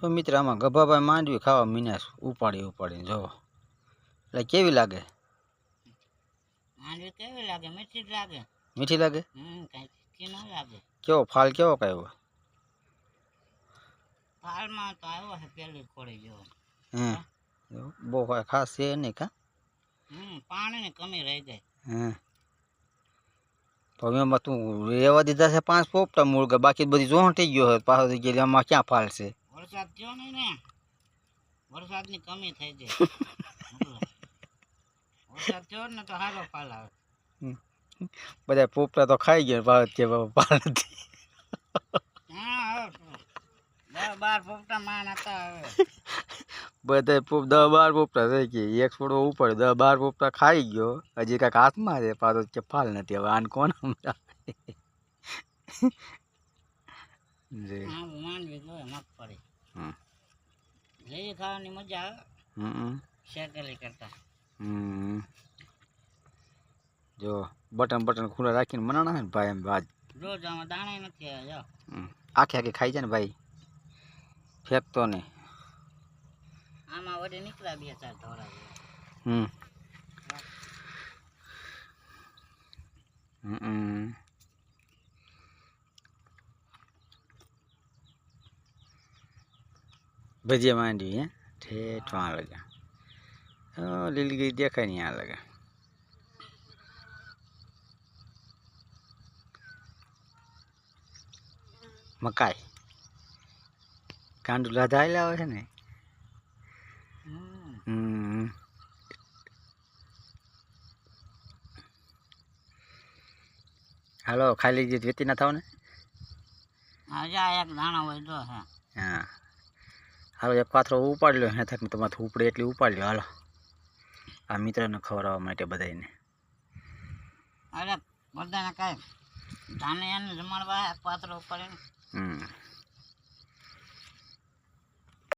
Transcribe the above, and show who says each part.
Speaker 1: તો મિત્ર આમાં ગભાભાઈ માંડવી ખાવા મીન્યા ઉપાડીને જોવો એટલે કેવી લાગે?
Speaker 2: માંડવી કેવી લાગે? મીઠી જ લાગે.
Speaker 1: મીઠી લાગે?
Speaker 2: કઈ તીખી ન લાગે.
Speaker 1: કેવો ફાલ કેવો આવ્યો?
Speaker 2: ફાલમાં તો આવ્યો છે પેલી કોળી જેવો.
Speaker 1: બહુ ખાસ છે નહીં કા?
Speaker 2: પાણીની કમી રહી ગઈ.
Speaker 1: તો એમાં તું રહેવા દીધા છે 5 પોપટા મૂળ કે બાકી બધી જોણ થઈ ગયો પાછો થઈ ગયો એમાં ક્યાં ફાલ છે?
Speaker 2: વરસાદ થયો નહીં ને, વરસાદની કમી થઈ ગઈ. વરસાદ થયો ને તો સારો ફાલ આવે.
Speaker 1: બધા પોપટા તો ખાઈ ગયા ભારત કે ફાલ નથી.
Speaker 2: 10-12 પોપટા માન હતા હવે.
Speaker 1: બધા 10-12 પોપટા થઈ ગયા. એક છોડવો ઉપાડ્યો 10-12 પોપટા ખાઈ ગયો. હજી કાંઈક હાથમાં છે પાછો કે ફાલ નથી. હવે આને કોણ સમજાવે?
Speaker 2: માંડવી જોઈએ મગફળી લેવી ખાવાની મજા આવે શેકેલી કરતા.
Speaker 1: જો બટન ખુલ્લા રાખીને મનાણા ને ભાઈ એમ આજ
Speaker 2: જો આમાં દાણા નથી આવ્યા.
Speaker 1: આખી ખાઈ જાય ને ભાઈ, ફેંકતો નહીં.
Speaker 2: આમાં વડે નીકળ્યા 2-4 ઢોરા.
Speaker 1: ભજીયા માંડવી હે ઠેઠ વहाँ लगा લીલી ગઈ દેખાય નહીં આ લગા. મકાઈ કાંડું લાધા આવેલા આવે છે ને. હાલો ખાઈ લીધી વેતી ના થાવ ને.
Speaker 2: એક દાણા હોય તો
Speaker 1: હા હાલો એક પાથરો ઉપાડી લો. હે થાક તમારે ઉપડે એટલી ઉપાડી લો. હાલો આ મિત્રને ખવડાવવા માટે બધાને.
Speaker 2: અરે બધાને કાંઈ ધાને એને જમાડવા પાથરો ઉપાડીને.